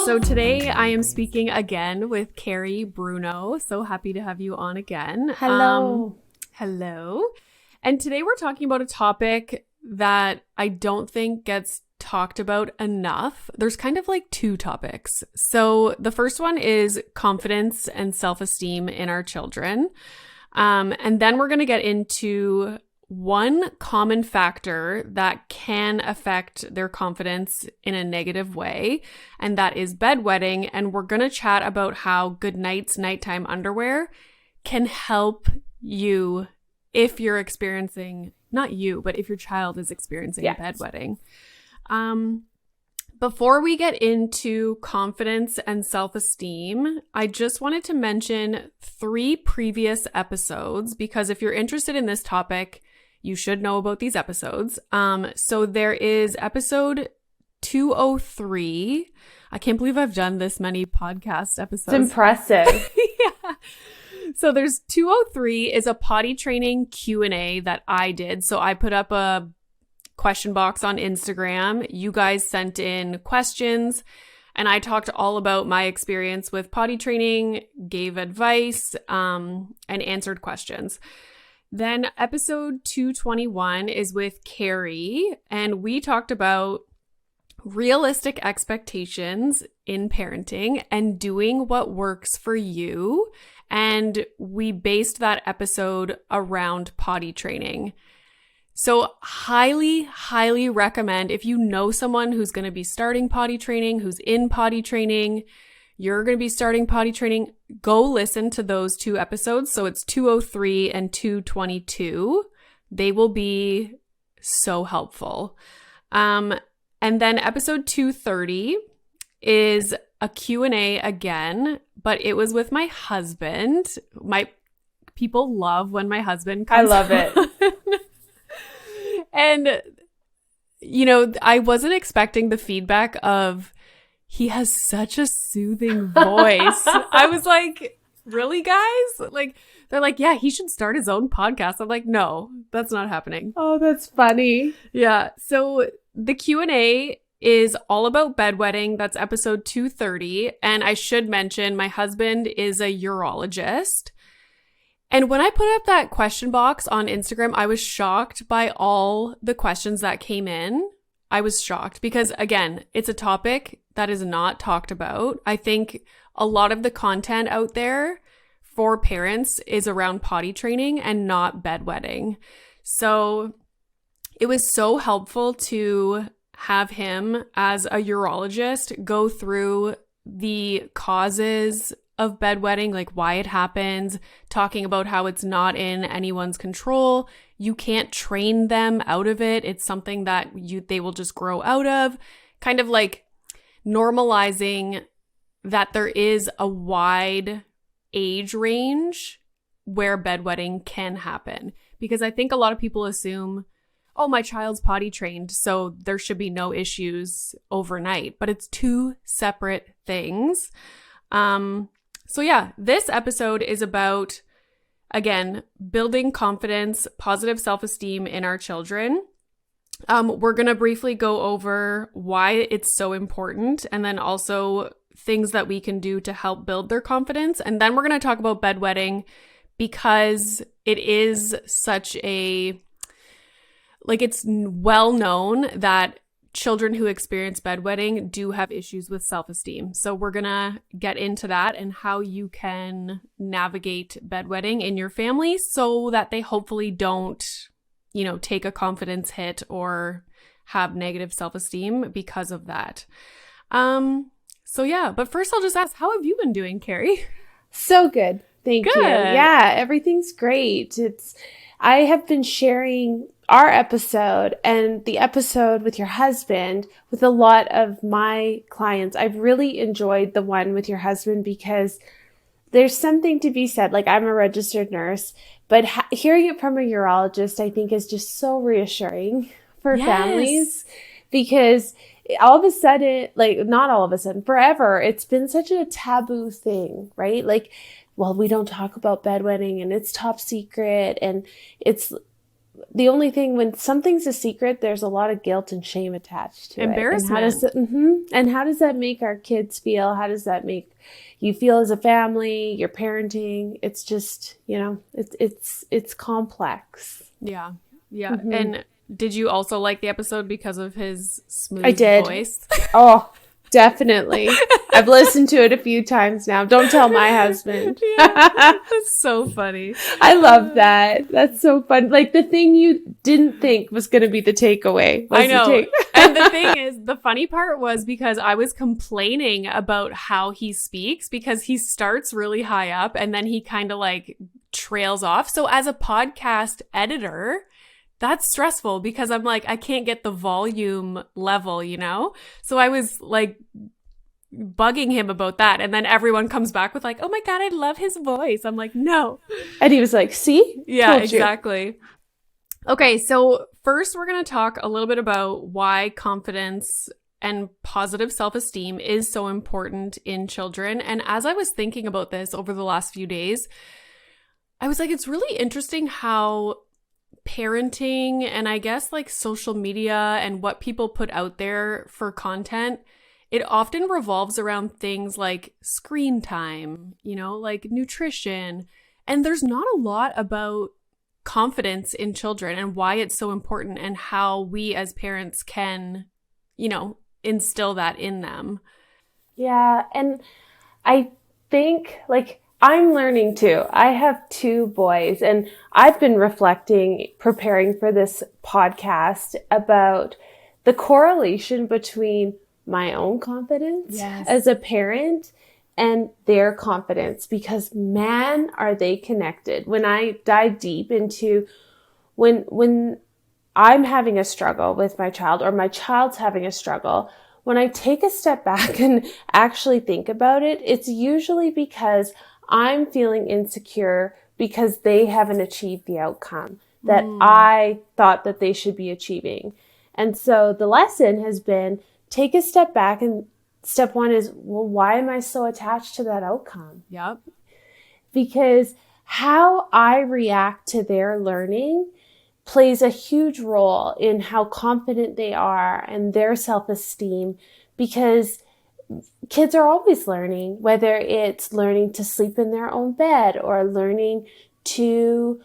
So today I am speaking again with Carrie Bruno. So happy to have you on again. Hello. Hello. And today we're talking about a topic that I don't think gets talked about enough. There's kind of like two topics. So the first one is confidence and self-esteem in our children. And then we're going to get into one common factor that can affect their confidence in a negative way, and that is bedwetting. And we're going to chat about how Goodnight's nighttime underwear can help you if you're experiencing, not you, but if your child is experiencing bedwetting. Before we get into confidence and self-esteem, I just wanted to mention 3 previous episodes, because if you're interested in this topic, you should know about these episodes. So there is episode 203. I can't believe I've done this many podcast episodes. It's impressive. Yeah. So there's 203 is a potty training Q&A that I did. So I put up a question box on Instagram. You guys sent in questions and I talked all about my experience with potty training, gave advice, and answered questions. Then episode 221 is with Carrie, and we talked about realistic expectations in parenting and doing what works for you. And we based that episode around potty training. So highly, highly recommend, if you know someone who's going to be starting potty training, who's in potty training, you're going to be starting potty training, go listen to those 2 episodes. So it's 203 and 222. They will be so helpful. And then episode 230 is a Q&A again, but it was with my husband. My people love when my husband comes I love it. And, you know, I wasn't expecting the feedback of, he has such a soothing voice. I was like, really, guys? Like, they're like, yeah, he should start his own podcast. I'm like, no, that's not happening. Oh, that's funny. Yeah. So the Q&A is all about bedwetting. That's episode 230. And I should mention, my husband is a urologist. And when I put up that question box on Instagram, I was shocked by all the questions that came in. I was shocked because, again, it's a topic that is not talked about. I think a lot of the content out there for parents is around potty training and not bedwetting. So it was so helpful to have him as a urologist go through the causes of bedwetting, like why it happens, talking about how it's not in anyone's control. You can't train them out of it. It's something that they will just grow out of. Kind of like normalizing that there is a wide age range where bedwetting can happen. Because I think a lot of people assume, oh, my child's potty trained, so there should be no issues overnight. But it's 2 separate things. So yeah, this episode is about, again, building confidence, positive self-esteem in our children. We're going to briefly go over why it's so important, and then also things that we can do to help build their confidence. And then we're going to talk about bedwetting, because it is such a, like, it's well known that children who experience bedwetting do have issues with self-esteem. So we're going to get into that and how you can navigate bedwetting in your family so that they hopefully don't, you know, take a confidence hit or have negative self-esteem because of that. So yeah, but first I'll just ask, how have you been doing, Carrie? So good. Thank you. Yeah, everything's great. I have been sharing our episode and the episode with your husband with a lot of my clients. I've really enjoyed the one with your husband because there's something to be said. Like, I'm a registered nurse, but hearing it from a urologist, I think, is just so reassuring for families, because all of a sudden, like, not all of a sudden, forever, it's been such a taboo thing, right? Like, well, we don't talk about bedwetting and it's top secret and it's the only thing, when something's a secret, there's a lot of guilt and shame attached to Embarrassment. it. And how does that make our kids feel? How does that make you feel as a family, your parenting? It's just, it's complex. Yeah. Yeah. Mm-hmm. And did you also like the episode because of his smooth voice? Oh, definitely. I've listened to it a few times now. Don't tell my husband. Yeah, that's so funny. I love that. That's so fun. Like the thing you didn't think was going to be the takeaway. I know. And the thing is, the funny part was because I was complaining about how he speaks, because he starts really high up and then he kind of like trails off. So as a podcast editor, that's stressful because I'm like, I can't get the volume level, So I was like bugging him about that. And then everyone comes back with like, oh my God, I love his voice. I'm like, no. And he was like, see? Yeah, exactly. Okay, so first we're going to talk a little bit about why confidence and positive self-esteem is so important in children. And as I was thinking about this over the last few days, I was like, it's really interesting how parenting and I guess like social media and what people put out there for content, it often revolves around things like screen time, like nutrition. And there's not a lot about confidence in children and why it's so important and how we as parents can, instill that in them. Yeah. And I think like I'm learning too. I have 2 boys and I've been reflecting, preparing for this podcast about the correlation between my own confidence as a parent and their confidence, because man, are they connected. When I dive deep into when I'm having a struggle with my child or my child's having a struggle, when I take a step back and actually think about it, it's usually because I'm feeling insecure because they haven't achieved the outcome that I thought that they should be achieving. And so the lesson has been, take a step back, and step 1 is, well, why am I so attached to that outcome? Yep. Because how I react to their learning plays a huge role in how confident they are and their self-esteem, because kids are always learning, whether it's learning to sleep in their own bed or learning to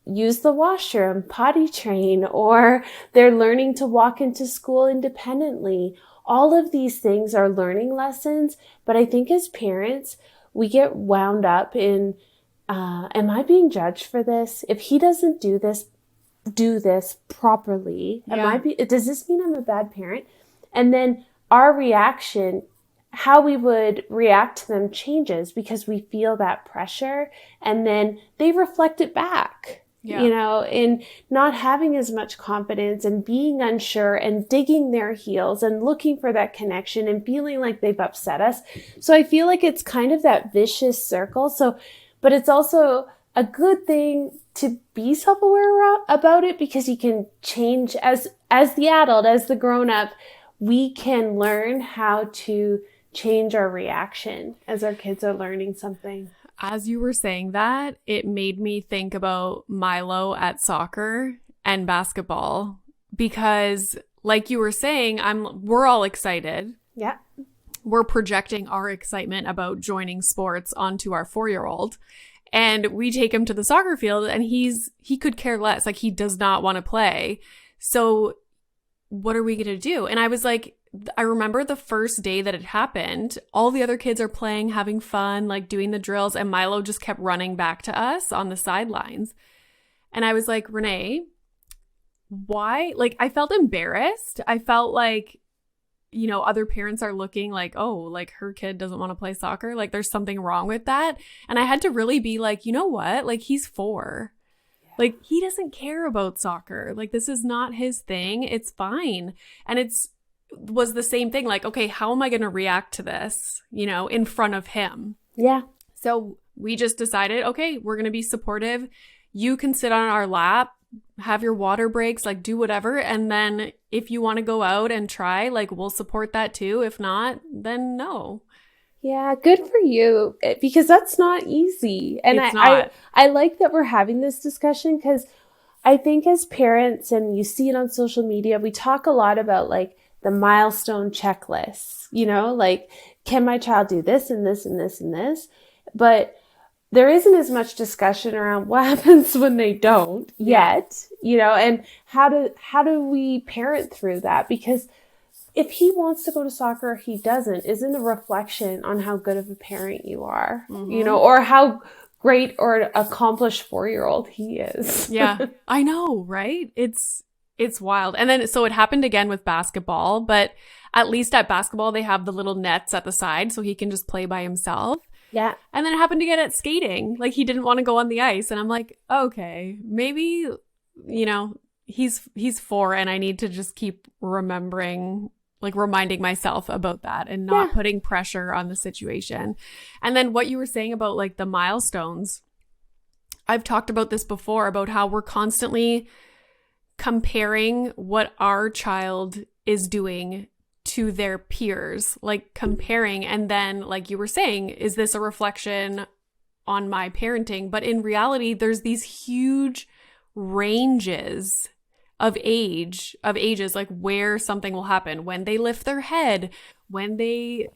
use the washroom, potty train, or they're learning to walk into school independently. All of these things are learning lessons. But I think as parents, we get wound up in, am I being judged for this? If he doesn't do this properly, does this mean I'm a bad parent? And then our reaction, how we would react to them changes because we feel that pressure, and then they reflect it back. In not having as much confidence and being unsure and digging their heels and looking for that connection and feeling like they've upset us. So I feel like it's kind of that vicious circle. But it's also a good thing to be self-aware about it, because you can change as the adult, as the grown-up, we can learn how to change our reaction as our kids are learning something. As you were saying that, it made me think about Milo at soccer and basketball, because like you were saying, we're all excited. Yeah. We're projecting our excitement about joining sports onto our 4-year-old, and we take him to the soccer field and he could care less. Like, he does not want to play. So what are we going to do? And I was like, I remember the first day that it happened, all the other kids are playing, having fun, like doing the drills, and Milo just kept running back to us on the sidelines. And I was like, Renee, why? Like, I felt embarrassed. I felt like, other parents are looking like, oh, like her kid doesn't want to play soccer. Like, there's something wrong with that. And I had to really be like, you know what? Like, he's 4. Like, he doesn't care about soccer. Like, this is not his thing. It's fine. And was the same thing. Like, okay, how am I going to react to this, in front of him? Yeah. So we just decided, okay, we're going to be supportive. You can sit on our lap, have your water breaks, like do whatever. And then if you want to go out and try, like, we'll support that too. If not, then no. Yeah, good for you, because that's not easy. And I like that we're having this discussion, because I think as parents, and you see it on social media, we talk a lot about like the milestone checklists, like, can my child do this and this and this and this? But there isn't as much discussion around what happens when they don't yet, and how do we parent through that? Because if he wants to go to soccer or he doesn't, isn't a reflection on how good of a parent you are, or how great or accomplished 4-year-old he is. Yeah, I know, right? It's wild. And then, so it happened again with basketball, but at least at basketball, they have the little nets at the side so he can just play by himself. Yeah. And then it happened again at skating. Like, he didn't want to go on the ice. And I'm like, okay, maybe, he's 4 and I need to just keep reminding myself about that and not putting pressure on the situation. And then what you were saying about like the milestones, I've talked about this before, about how we're constantly comparing what our child is doing to their peers, like comparing. And then, like you were saying, is this a reflection on my parenting? But in reality, there's these huge ranges of ages, like where something will happen, when they lift their head, when they,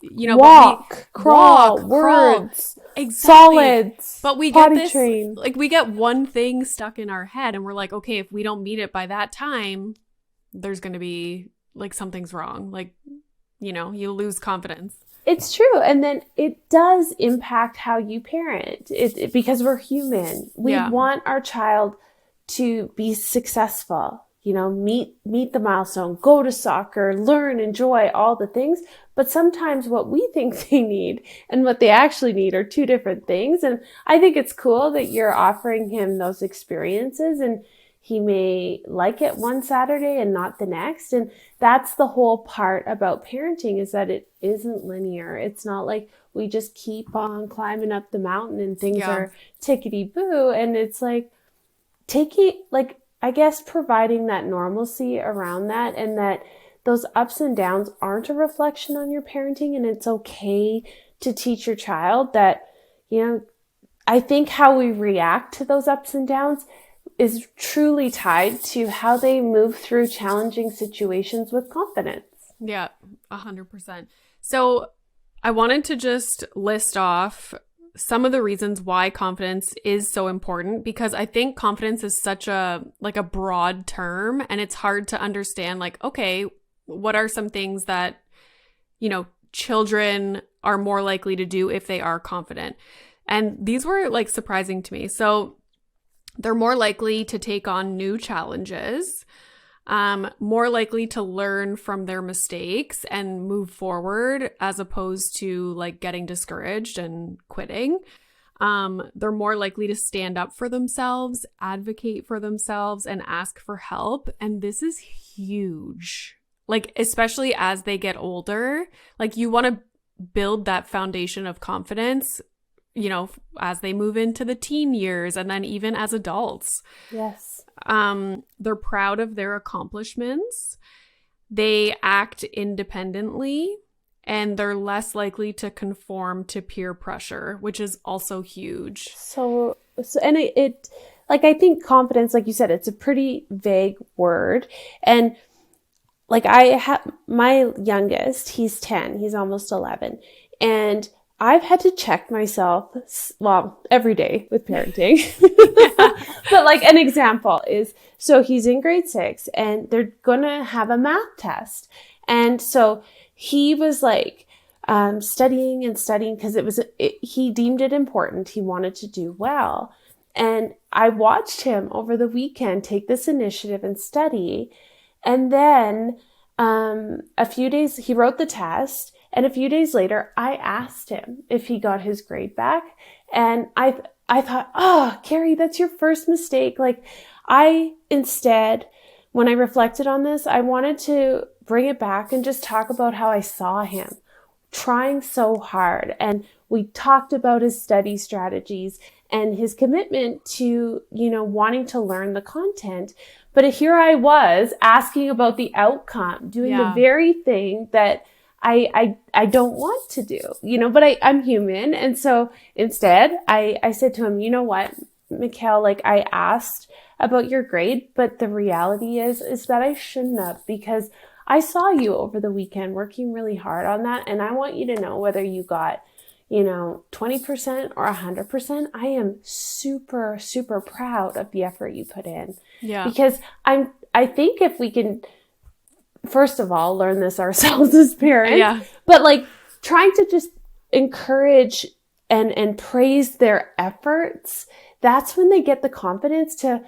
crawl, words, exactly. Solids, but we get this, train. Like we get one thing stuck in our head and we're like, okay, if we don't meet it by that time, there's going to be like something's wrong. Like, you lose confidence. It's true. And then it does impact how you parent because we're human. We want our child to be successful, meet the milestone, go to soccer, learn, enjoy all the things. But sometimes what we think they need and what they actually need are two different things. And I think it's cool that you're offering him those experiences, and he may like it one Saturday and not the next. And that's the whole part about parenting, is that it isn't linear. It's not like we just keep on climbing up the mountain and things are tickety-boo. And it's like providing that normalcy around that, and that those ups and downs aren't a reflection on your parenting. And it's okay to teach your child that, I think how we react to those ups and downs is truly tied to how they move through challenging situations with confidence. Yeah, 100%. So I wanted to just list off some of the reasons why confidence is so important, because I think confidence is such a broad term, and it's hard to understand, like, okay, what are some things that, children are more likely to do if they are confident? And these were like surprising to me. So they're more likely to take on new challenges, more likely to learn from their mistakes and move forward, as opposed to like getting discouraged and quitting. They're more likely to stand up for themselves, advocate for themselves, and ask for help. And this is huge, like, especially as they get older. Like, you want to build that foundation of confidence, as they move into the teen years, and then even as adults. Yes. They're proud of their accomplishments. They act independently, and they're less likely to conform to peer pressure, which is also huge. So and it like, I think confidence, like you said, it's a pretty vague word. And like, I have my youngest, he's 10, he's almost 11. And I've had to check myself, every day with parenting. But like, an example is, so he's in grade 6 and they're going to have a math test. And so he was like, studying because he deemed it important. He wanted to do well. And I watched him over the weekend take this initiative and study. And then, a few days, he wrote the test. And a few days later, I asked him if he got his grade back. And I thought, oh, Carrie, that's your first mistake. Like, instead, when I reflected on this, I wanted to bring it back and just talk about how I saw him trying so hard. And we talked about his study strategies and his commitment to, wanting to learn the content. But here I was asking about the outcome, doing the very thing that I don't want to do, but I'm human. And so instead I said to him, you know what, Mikhail, like, I asked about your grade, but the reality is that I shouldn't have, because I saw you over the weekend working really hard on that. And I want you to know, whether you got, 20% or 100%, I am super, super proud of the effort you put in. Yeah. Because I think if we can, first of all, learn this ourselves as parents, but like trying to just encourage and praise their efforts, that's when they get the confidence to,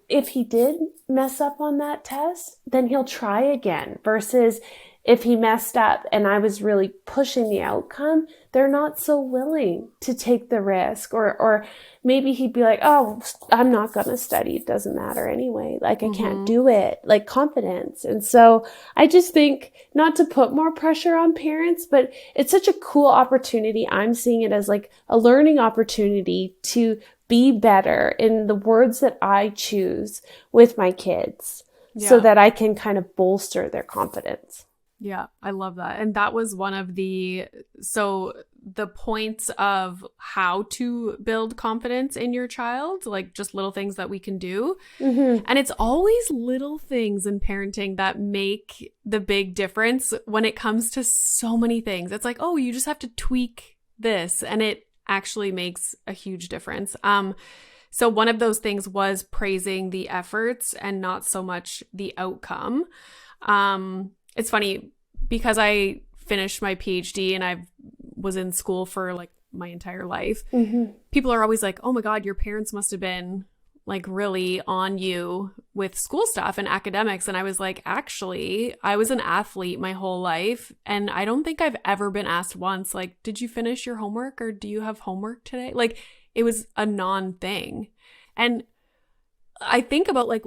if he did mess up on that test, then he'll try again, versus if he messed up and I was really pushing the outcome, they're not so willing to take the risk. Or maybe he'd be like, oh, I'm not going to study. It doesn't matter anyway. Like, I can't do it. Like, confidence. And so I just think, not to put more pressure on parents, but it's such a cool opportunity. I'm seeing it as like a learning opportunity to be better in the words that I choose with my kids, so that I can kind of bolster their confidence. Yeah, I love that. And that was one of the points of how to build confidence in your child, like just little things that we can do. Mm-hmm. And it's always little things in parenting that make the big difference when it comes to so many things. It's like, oh, you just have to tweak this, and it actually makes a huge difference. So one of those things was praising the efforts and not so much the outcome. It's funny because I finished my PhD and I was in school for like my entire life. Mm-hmm. People are always like, oh my God, your parents must have been like really on you with school stuff and academics. And I was like, actually, I was an athlete my whole life. And I don't think I've ever been asked once, like, did you finish your homework, or do you have homework today? Like, it was a non-thing. And I think about like,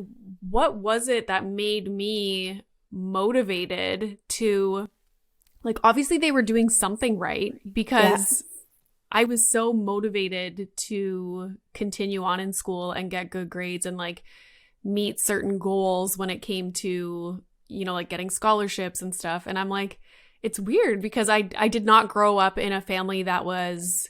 what was it that made me motivated to, like, obviously they were doing something right, because I was so motivated to continue on in school and get good grades and like meet certain goals when it came to, like getting scholarships and stuff. And I'm like, it's weird because I did not grow up in a family that was,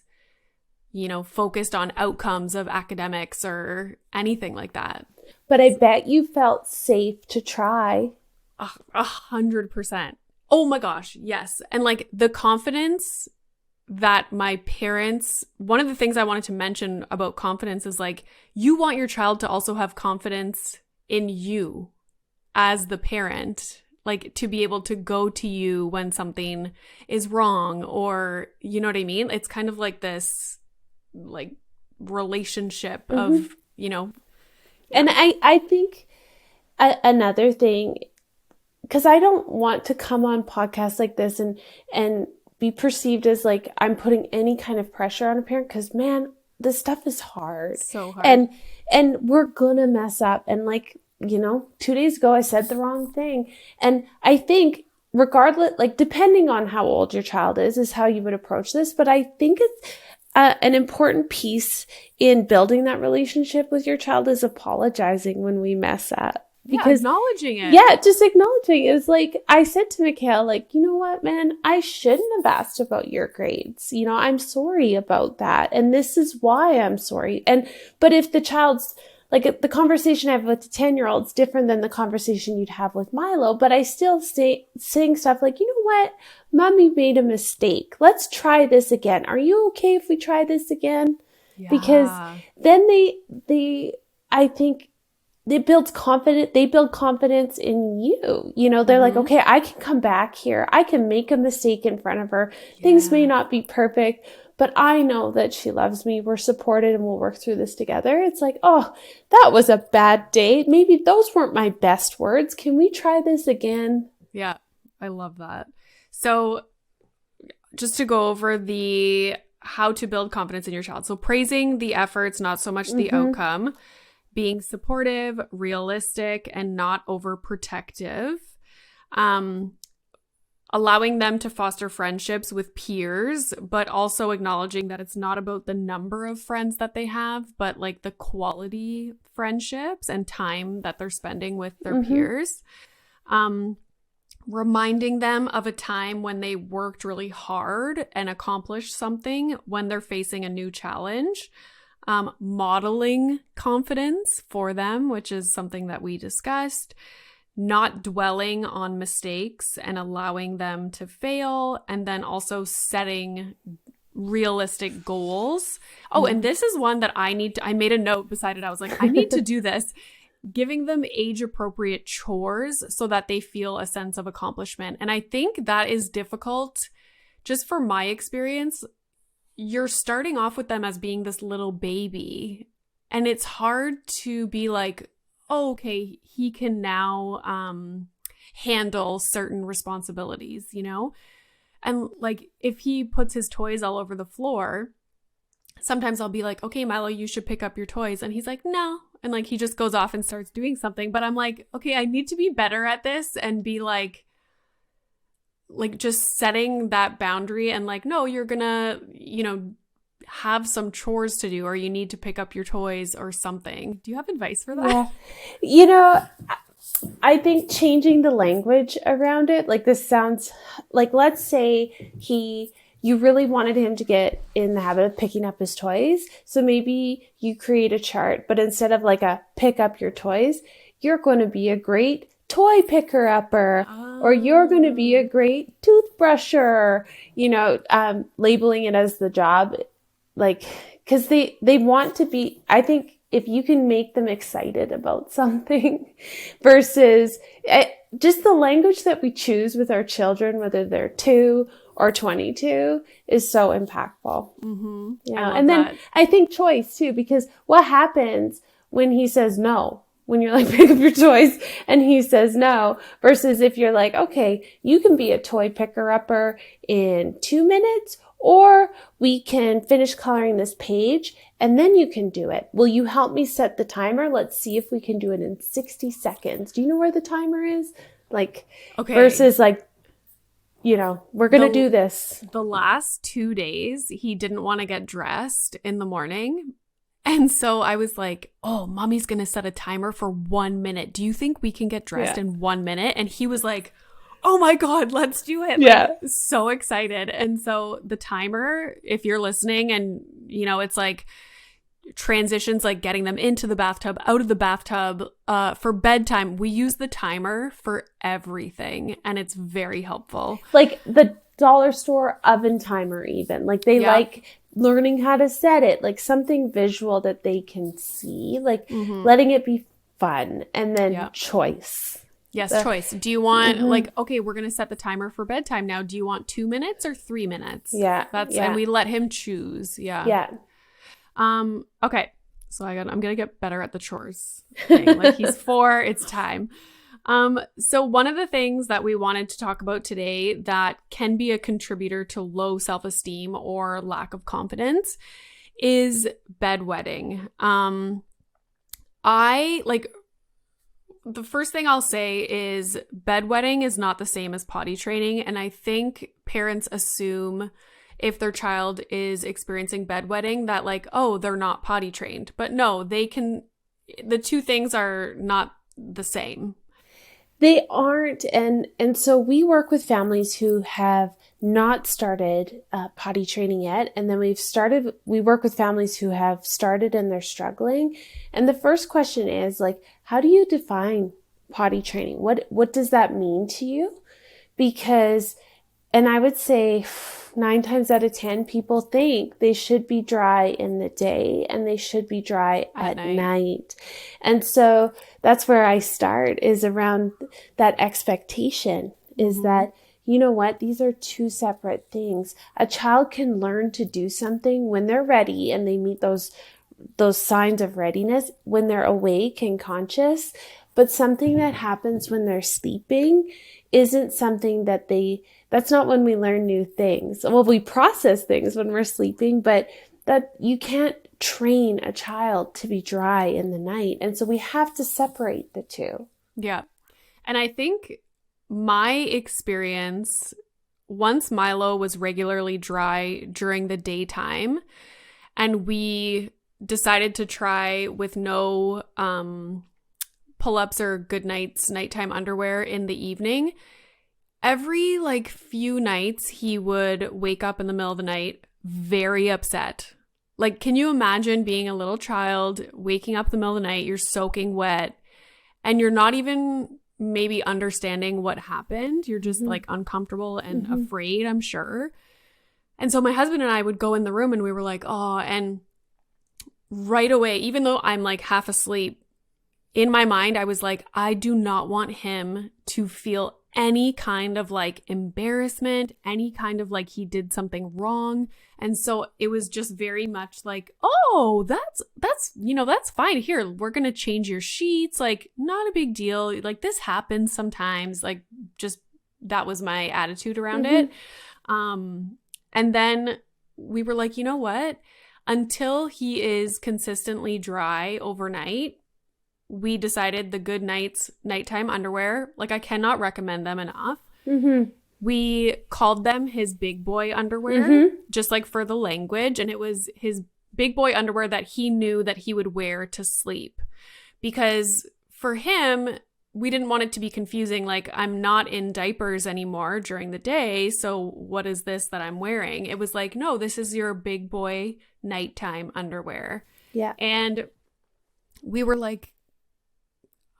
focused on outcomes of academics or anything like that. But I bet you felt safe to try. 100%. Oh my gosh. Yes. And like the confidence that my parents, one of the things I wanted to mention about confidence is like, you want your child to also have confidence in you as the parent, like to be able to go to you when something is wrong, or, you know what I mean? It's kind of like this like relationship of, And I think another thing, because I don't want to come on podcasts like this and be perceived as like I'm putting any kind of pressure on a parent, because man, this stuff is hard. So hard. And we're gonna mess up. And like, 2 days ago I said the wrong thing. And I think regardless, like depending on how old your child is how you would approach this. But I think it's an important piece in building that relationship with your child is apologizing when we mess up. Because acknowledging it. Yeah, just acknowledging it. It's like, I said to Mikhail, like, you know what, man, I shouldn't have asked about your grades. I'm sorry about that. And this is why I'm sorry. But if the child's, like, the conversation I have with the 10-year-old is different than the conversation you'd have with Milo, but I still saying stuff like, you know what, mommy made a mistake. Let's try this again. Are you okay if we try this again? Yeah. Because then I think, they build confidence in you. They're like, okay, I can come back here. I can make a mistake in front of her. Yeah. Things may not be perfect, but I know that she loves me. We're supported and we'll work through this together. It's like, oh, that was a bad day. Maybe those weren't my best words. Can we try this again? Yeah, I love that. So just to go over the how to build confidence in your child. So praising the efforts, not so much the outcome. Being supportive, realistic, and not overprotective. Allowing them to foster friendships with peers, but also acknowledging that it's not about the number of friends that they have, but like the quality friendships and time that they're spending with their peers. Reminding them of a time when they worked really hard and accomplished something when they're facing a new challenge. modeling confidence for them, which is something that we discussed, not dwelling on mistakes and allowing them to fail, and then also setting realistic goals. Oh, and this is one that I made a note beside it. I was like, I need to do this. Giving them age appropriate chores so that they feel a sense of accomplishment. And I think that is difficult just for my experience. You're starting off with them as being this little baby, and it's hard to be like, oh, okay, he can now handle certain responsibilities, you know? And like if he puts his toys all over the floor, sometimes I'll be like, okay, Milo, you should pick up your toys. And he's like, no. And like he just goes off and starts doing something. But I'm like, okay, I need to be better at this and be like just setting that boundary and like, no, you're gonna, have some chores to do, or you need to pick up your toys or something. Do you have advice for that? Yeah. I think changing the language around it, like this sounds like, let's say you really wanted him to get in the habit of picking up his toys. So maybe you create a chart, but instead of like a pick up your toys, you're going to be a great toy picker upper, or you're going to be a great toothbrusher, labeling it as the job, like, because they want to be, I think if you can make them excited about something versus just the language that we choose with our children, whether they're 2 or 22, is so impactful. Mm-hmm. Yeah. And then I think choice too, because what happens when he says no? When you're like, pick up your toys and he says no, versus if you're like, okay, you can be a toy picker upper in 2 minutes, or we can finish coloring this page and then you can do it. Will you help me set the timer? Let's see if we can do it in 60 seconds. Do you know where the timer is? Like, okay. Versus like, we're going to do this. The last 2 days, he didn't want to get dressed in the morning. And so I was like, oh, mommy's going to set a timer for 1 minute. Do you think we can get dressed in 1 minute? And he was like, oh my God, let's do it. Yeah. Like, so excited. And so the timer, if you're listening and, it's like transitions, like getting them into the bathtub, out of the bathtub, for bedtime, we use the timer for everything. And it's very helpful. Like the dollar store oven timer even. Like they like learning how to set it, like something visual that they can see, like letting it be fun, and then choice. Yes, choice. Do you want like, okay, we're going to set the timer for bedtime now. Do you want 2 minutes or 3 minutes? Yeah. And we let him choose. Yeah. Yeah. Okay. So I'm going to get better at the chores thing. Like he's 4, it's time. So one of the things that we wanted to talk about today that can be a contributor to low self-esteem or lack of confidence is bedwetting. The first thing I'll say is bedwetting is not the same as potty training. And I think parents assume if their child is experiencing bedwetting that like, oh, they're not potty trained. But no, the two things are not the same. They aren't. And so we work with families who have not started potty training yet. And then we work with families who have started and they're struggling. And the first question is like, how do you define potty training? What does that mean to you? Because, and I would say 9 times out of 10, people think they should be dry in the day and they should be dry at night. And so that's where I start, is around that expectation, is that, you know what, these are 2 separate things. A child can learn to do something when they're ready and they meet those signs of readiness when they're awake and conscious. But something that happens when they're sleeping isn't something that's not when we learn new things. Well, we process things when we're sleeping, but that you can't train a child to be dry in the night. And so we have to separate the 2. Yeah. And I think my experience, once Milo was regularly dry during the daytime and we decided to try with no pull-ups or good nights, nighttime underwear in the evening, every few nights he would wake up in the middle of the night very upset. Like, can you imagine being a little child, waking up in the middle of the night, you're soaking wet, and you're not even maybe understanding what happened. You're just like uncomfortable and afraid, I'm sure. And so my husband and I would go in the room and we were like, oh, and right away, even though I'm like half asleep, in my mind, I was like, I do not want him to feel any kind of like embarrassment, any kind of like he did something wrong. And so it was just very much like, oh, that's fine. Here, we're going to change your sheets. Like, not a big deal. Like, this happens sometimes. Like, just that was my attitude around it. And then we were like, you know what? Until he is consistently dry overnight, we decided the Good Nights nighttime underwear, like, I cannot recommend them enough. We called them his big boy underwear, just like for the language. And it was his big boy underwear that he knew that he would wear to sleep. Because for him, we didn't want it to be confusing. Like, I'm not in diapers anymore during the day. So what is this that I'm wearing? It was like, no, this is your big boy nighttime underwear. Yeah. And we were like,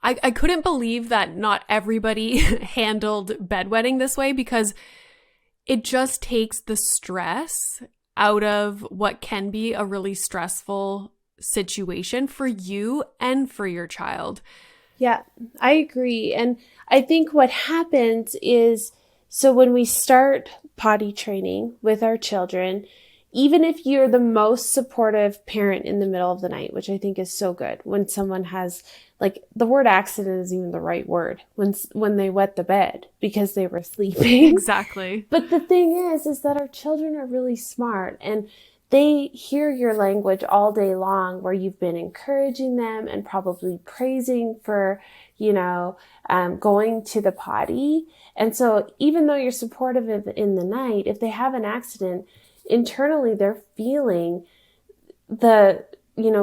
I couldn't believe that not everybody handled bedwetting this way, because it just takes the stress out of what can be a really stressful situation for you and for your child. Yeah, I agree. And I think what happens is, so when we start potty training with our children, even if you're the most supportive parent in the middle of the night, which I think is so good, when someone has, like, the word accident is even the right word, when they wet the bed because they were sleeping. Exactly. But the thing is that our children are really smart, and they hear your language all day long, where you've been encouraging them and probably praising for, going to the potty. And so even though you're supportive in the night, if they have an accident, internally they're feeling the,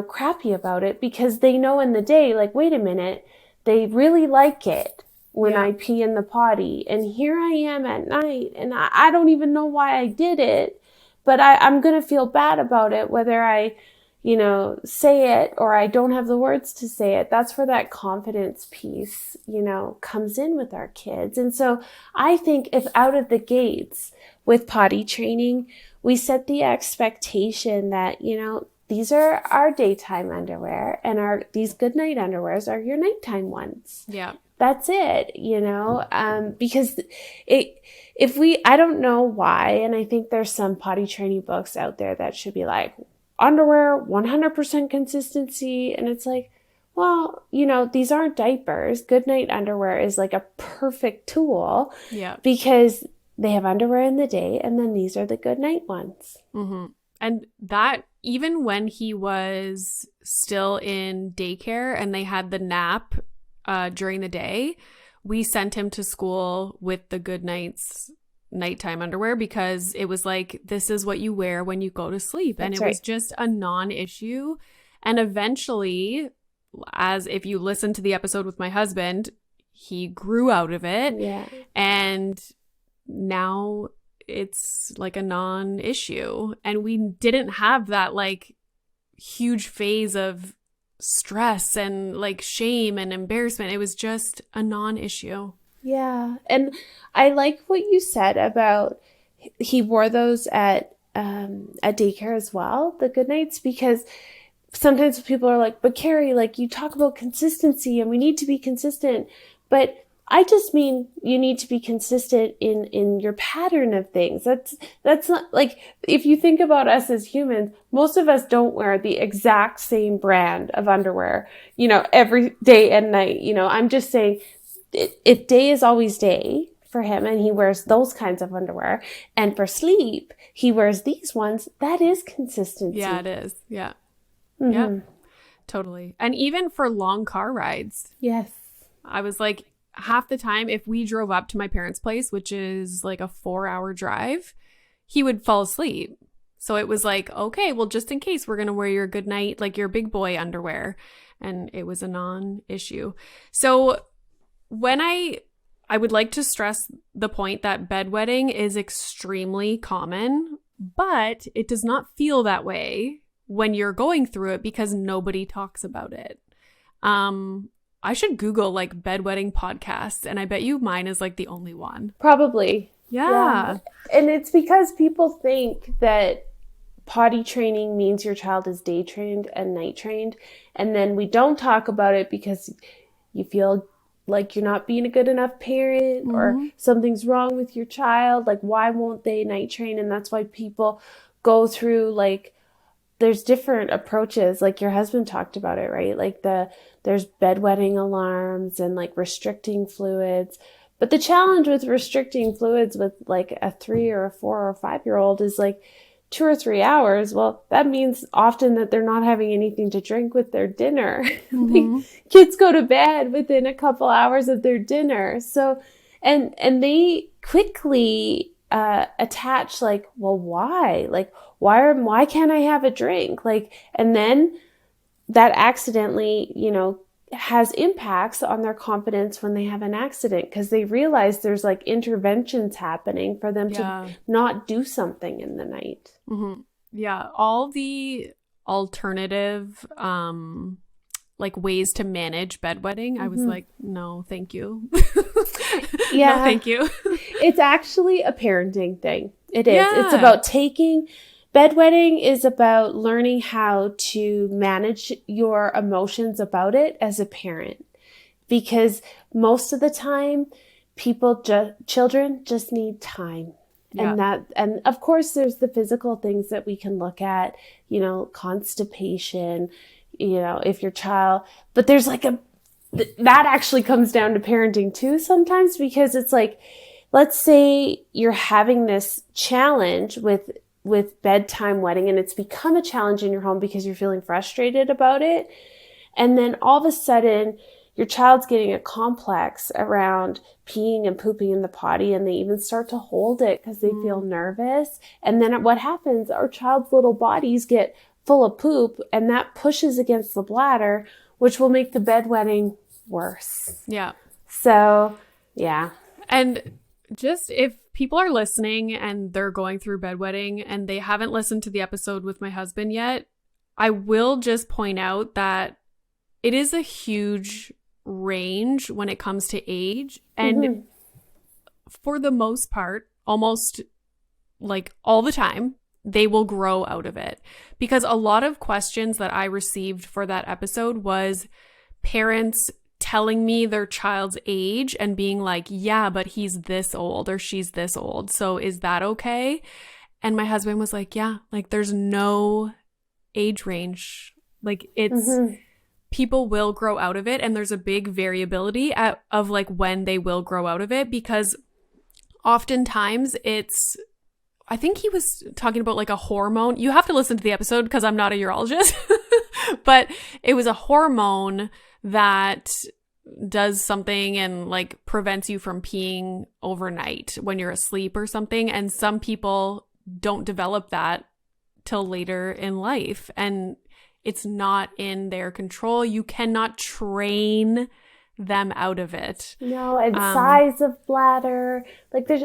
crappy about it, because they know in the day, like, wait a minute, they really like it when I pee in the potty. And here I am at night, and I don't even know why I did it. But I'm going to feel bad about it, whether I, say it or I don't have the words to say it. That's where that confidence piece, comes in with our kids. And so I think if out of the gates with potty training, we set the expectation that, these are our daytime underwear, and these good night underwears are your nighttime ones. Yeah. That's it, because I don't know why, and I think there's some potty training books out there that should be like, underwear, 100% consistency. And it's like, well, these aren't diapers. Good night underwear is like a perfect tool. Yeah. Because they have underwear in the day, and then these are the good night ones. And that, even when he was still in daycare and they had the nap during the day, we sent him to school with the Good Nights nighttime underwear, because it was like, this is what you wear when you go to sleep. And it was just a non-issue. And eventually, as if you listen to the episode with my husband, he grew out of it. Yeah. And now it's like a non-issue. And we didn't have that like huge phase of stress and like shame and embarrassment. It was just a non-issue. Yeah. And I like what you said about he wore those at daycare as well, the Good Nights, because sometimes people are like, but Carrie, like, you talk about consistency and we need to be consistent. But I just mean you need to be consistent in your pattern of things. That's not like, if you think about us as humans, most of us don't wear the exact same brand of underwear, every day and night. I'm just saying, if day is always day for him and he wears those kinds of underwear, and for sleep, he wears these ones, that is consistency. Yeah, it is. Yeah. Yeah, totally. And even for long car rides. Yes. I was like, half the time, if we drove up to my parents' place, which is like a 4-hour drive, he would fall asleep. So it was like, okay, well, just in case, we're going to wear your good night, like your big boy underwear. And it was a non-issue. So when I would like to stress the point that bedwetting is extremely common, but it does not feel that way when you're going through it because nobody talks about it. I should Google like bedwetting podcasts, and I bet you mine is like the only one. Probably. Yeah. And it's because people think that potty training means your child is day trained and night trained. And then we don't talk about it because you feel like you're not being a good enough parent or something's wrong with your child. Like, why won't they night train? And that's why people go through, like, there's different approaches. Like your husband talked about it, right? Like there's bedwetting alarms and like restricting fluids. But the challenge with restricting fluids with like a 3 or a 4 or 5-year-old is like 2 or 3 hours. Well, that means often that they're not having anything to drink with their dinner. Like, kids go to bed within a couple hours of their dinner. So, and they quickly attach like, well, why? Like, why can't I have a drink? Like, and then that accidentally, has impacts on their confidence when they have an accident because they realize there's like interventions happening for them to not do something in the night. Yeah. All the alternative, like ways to manage bedwetting, I was like, no, thank you. Yeah. No, thank you. It's actually a parenting thing. It is. Yeah. It's about bedwetting is about learning how to manage your emotions about it as a parent. Because most of the time, children just need time. Yeah. And of course, there's the physical things that we can look at, constipation, if your child, but there's like that actually comes down to parenting too sometimes, because it's like, let's say you're having this challenge with bedtime wetting and it's become a challenge in your home because you're feeling frustrated about it. And then all of a sudden your child's getting a complex around peeing and pooping in the potty, and they even start to hold it because they feel nervous. And then what happens, our child's little bodies get full of poop, and that pushes against the bladder, which will make the bedwetting worse. Yeah. So, yeah. And just if people are listening and they're going through bedwetting and they haven't listened to the episode with my husband yet, I will just point out that it is a huge range when it comes to age. And for the most part, almost like all the time, they will grow out of it. Because a lot of questions that I received for that episode was parents telling me their child's age and being like, yeah, but he's this old or she's this old, so is that okay? And my husband was like, yeah, like there's no age range. Like it's people will grow out of it, and there's a big variability of like when they will grow out of it, because oftentimes I think he was talking about like a hormone. You have to listen to the episode because I'm not a urologist, but it was a hormone that does something and like prevents you from peeing overnight when you're asleep or something. And some people don't develop that till later in life, and it's not in their control. You cannot train them out of it. No, and size of bladder, like there's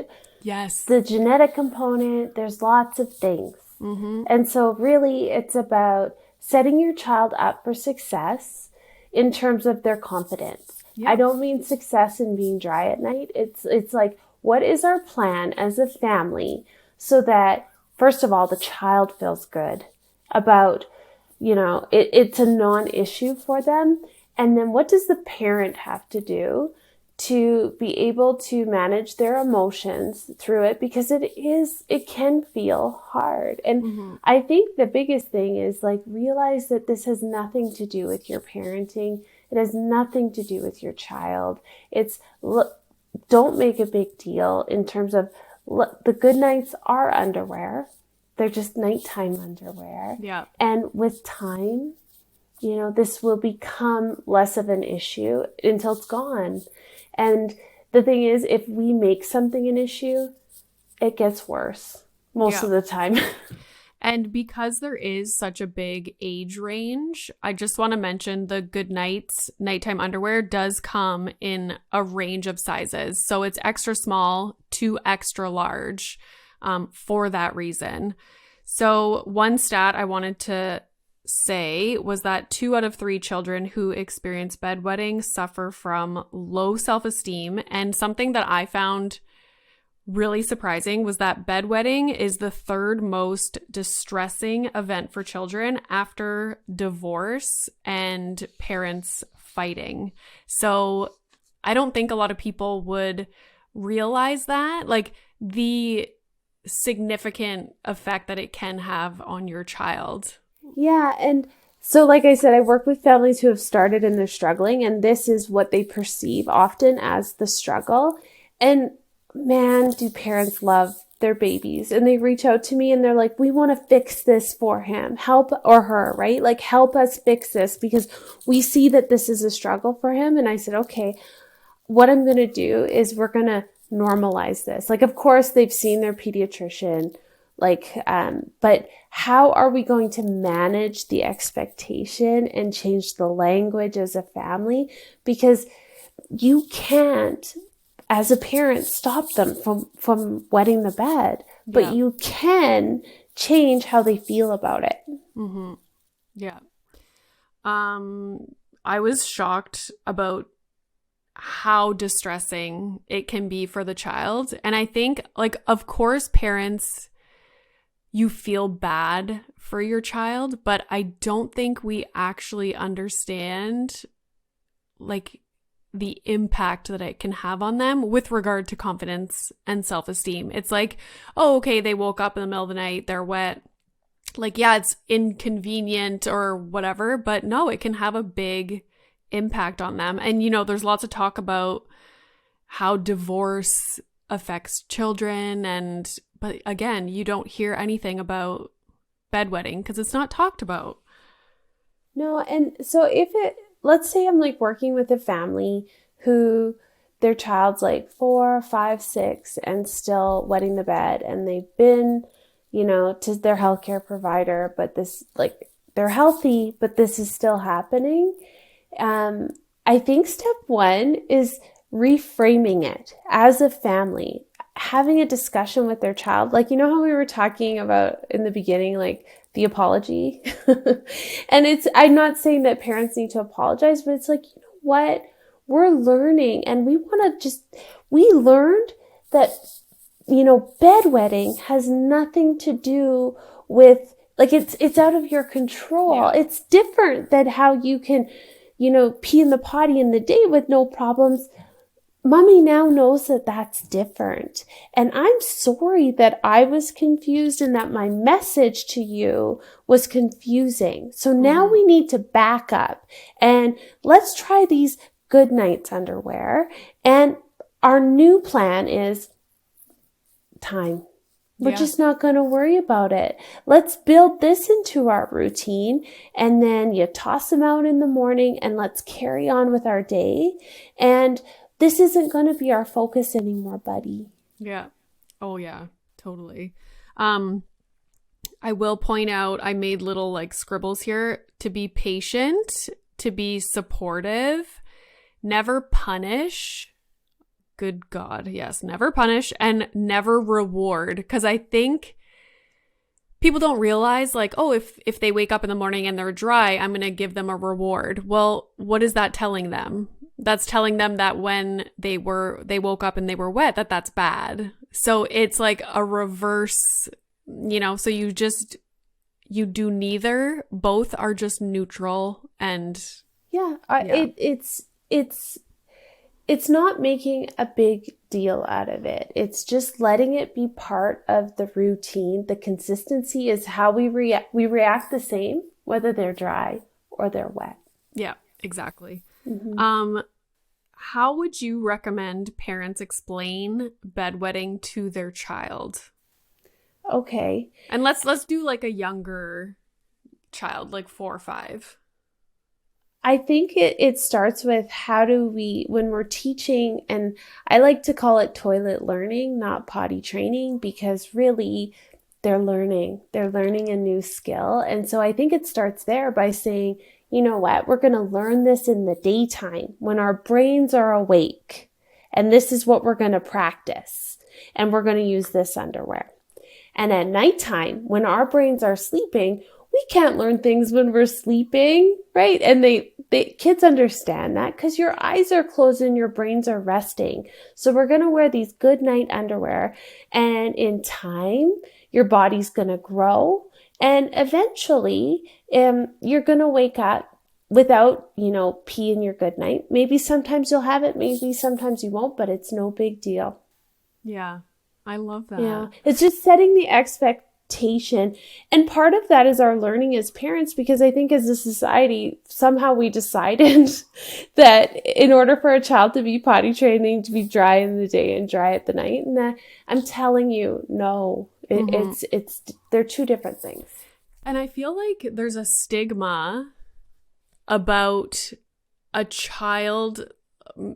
the genetic component, there's lots of things. And so really it's about setting your child up for success in terms of their confidence. I don't mean success in being dry at night. It's like, what is our plan as a family so that, first of all, the child feels good about, it's a non-issue for them. And then what does the parent have to do to be able to manage their emotions through it? Because it can feel hard. And I think the biggest thing is like, realize that this has nothing to do with your parenting. It has nothing to do with your child. Don't make a big deal in terms of the good nights are underwear. They're just nighttime underwear. Yeah. And with time, this will become less of an issue until it's gone. And the thing is, if we make something an issue, it gets worse most of the time. And because there is such a big age range, I just want to mention the Good Nights nighttime underwear does come in a range of sizes. So it's extra small to extra large for that reason. So one stat I wanted to say was that 2 out of 3 children who experience bedwetting suffer from low self-esteem. And something that I found really surprising was that bedwetting is the 3rd most distressing event for children after divorce and parents fighting. So I don't think a lot of people would realize that, like the significant effect that it can have on your child. Yeah. And so, like I said, I work with families who have started and they're struggling, and this is what they perceive often as the struggle. And man, do parents love their babies, and they reach out to me and they're like, we want to fix this for him, help, or her, right? Like, help us fix this because we see that this is a struggle for him. And I said, okay, what I'm going to do is we're going to normalize this. Like, of course, they've seen their pediatrician, but how are we going to manage the expectation and change the language as a family? Because you can't, as a parent, stop them from wetting the bed, but you can change how they feel about it. Mm-hmm. Yeah. I was shocked about how distressing it can be for the child. And I think, like, of course, parents, you feel bad for your child, but I don't think we actually understand, like, the impact that it can have on them with regard to confidence and self-esteem. It's like, oh, okay, they woke up in the middle of the night, they're wet. Like, yeah, it's inconvenient or whatever, but no, it can have a big impact on them. And, you know, there's lots of talk about how divorce affects children, but again, you don't hear anything about bedwetting because it's not talked about. No, and so let's say I'm like working with a family who their child's like 4, 5, 6 and still wetting the bed, and they've been, you know, to their healthcare provider, but this, like, they're healthy, but this is still happening. I think step 1 is reframing it as a family, having a discussion with their child. Like, you know how we were talking about in the beginning, like the apology. And I'm not saying that parents need to apologize, but it's like, you know what? We're learning, and we learned that, you know, bedwetting has nothing to do with, like, it's out of your control. Yeah. It's different than how you can, you know, pee in the potty in the day with no problems. Mommy now knows that that's different. And I'm sorry that I was confused and that my message to you was confusing. So now we need to back up and let's try these good night's underwear. And our new plan is time. We're just not going to worry about it. Let's build this into our routine. And then you toss them out in the morning and let's carry on with our day. And this isn't going to be our focus anymore, buddy. Yeah. Oh, yeah, totally. I will point out, I made little like scribbles here: to be patient, to be supportive, never punish. Good God. Yes. Never punish, and never reward. Because I think people don't realize, like, oh, if they wake up in the morning and they're dry, I'm going to give them a reward. Well, what is that telling them? That's telling them that when they woke up and they were wet, that's bad. So it's like a reverse, you know, so you do neither. Both are just neutral. And it's not making a big deal out of it. It's just letting it be part of the routine. The consistency is how we react. We react the same, whether they're dry or they're wet. Yeah, exactly. Mm-hmm. How would you recommend parents explain bedwetting to their child? Okay. And let's do like a younger child, like 4 or 5. I think it starts with when we're teaching, and I like to call it toilet learning, not potty training, because really they're learning a new skill. And so I think it starts there by saying, you know what, we're going to learn this in the daytime when our brains are awake. And this is what we're going to practice. And we're going to use this underwear. And at nighttime, when our brains are sleeping, we can't learn things when we're sleeping, right? And kids understand that because your eyes are closed and your brains are resting. So we're going to wear these good night underwear, and in time, your body's going to grow, and eventually, you're going to wake up without, pee in your good night. Maybe sometimes you'll have it, maybe sometimes you won't, but it's no big deal. Yeah, I love that. Yeah, it's just setting the expectation. And part of that is our learning as parents, because I think as a society, somehow we decided that in order for a child to be potty trained, they need to be dry in the day and dry at the night. And I'm telling you, no, they're two different things. And I feel like there's a stigma about a child,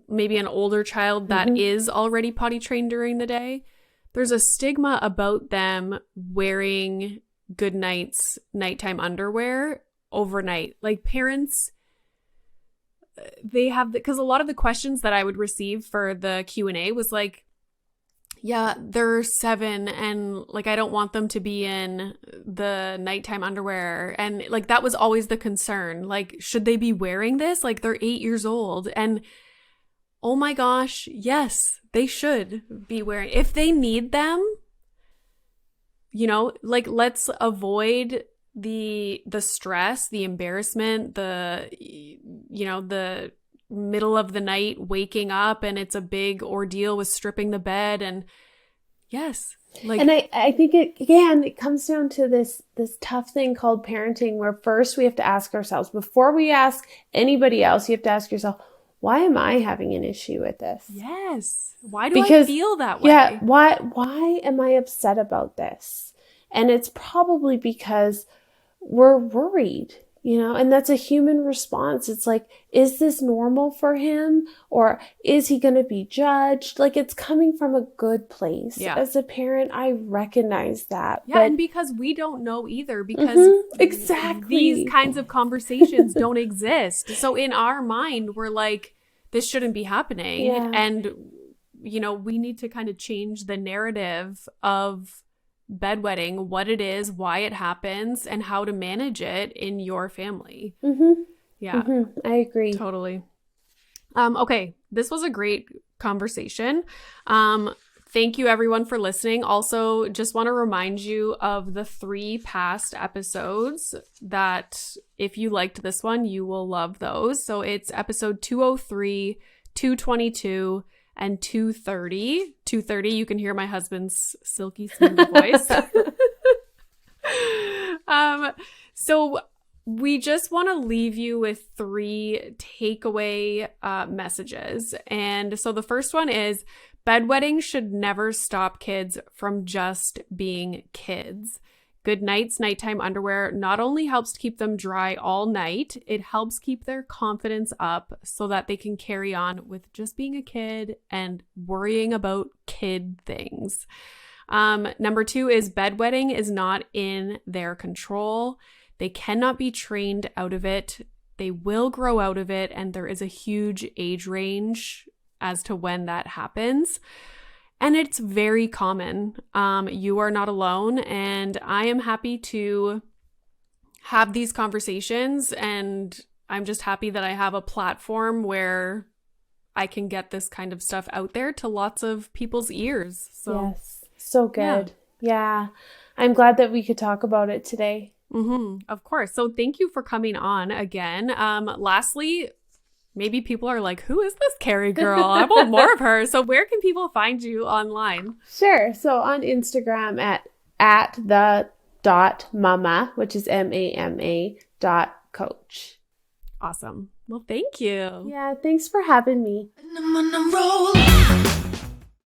maybe an older child that is already potty trained during the day. There's a stigma about them wearing good night's nighttime underwear overnight. Like parents, they have, because a lot of the questions that I would receive for the Q&A was like, yeah, they're 7 and like, I don't want them to be in the nighttime underwear. And like, that was always the concern. Like, should they be wearing this? Like, they're 8 years old. And oh my gosh, yes, they should be wearing, if they need them, like, let's avoid the stress, the embarrassment, the middle of the night waking up and it's a big ordeal with stripping the bed. And yes, like, and I think it comes down to this tough thing called parenting, where first we have to ask ourselves, before we ask anybody else, you have to ask yourself, why am I having an issue with this? Yes. Why do I feel that way? Yeah. Why am I upset about this? And it's probably because we're worried, and that's a human response. It's like, is this normal for him? Or is he going to be judged? Like, it's coming from a good place. Yeah. As a parent, I recognize that. Yeah, and because we don't know either, because exactly, these kinds of conversations don't exist. So in our mind, we're like, this shouldn't be happening. Yeah. And, we need to kind of change the narrative of bedwetting, what it is, why it happens, and how to manage it in your family. Yeah. I agree. Totally. Okay. This was a great conversation. Thank you everyone for listening. Also, just want to remind you of the 3 past episodes that if you liked this one, you will love those. So it's episode 203, 222, and 230. 230, you can hear my husband's silky smooth voice. So we just want to leave you with 3 takeaway messages. And so the first one is, bedwetting should never stop kids from just being kids. Good night's nighttime underwear not only helps to keep them dry all night, it helps keep their confidence up so that they can carry on with just being a kid and worrying about kid things. Number 2 is, bedwetting is not in their control. They cannot be trained out of it. They will grow out of it, and there is a huge age range as to when that happens. And it's very common. You are not alone, and I am happy to have these conversations, and I'm just happy that I have a platform where I can get this kind of stuff out there to lots of people's ears. So, yes, so good. Yeah. I'm glad that we could talk about it today. Of course. So thank you for coming on again. Lastly, maybe people are like, who is this Carrie girl? I want more of her. So where can people find you online? Sure. So on Instagram at the.mama, which is MAMA.coach. Awesome. Well, thank you. Yeah, thanks for having me.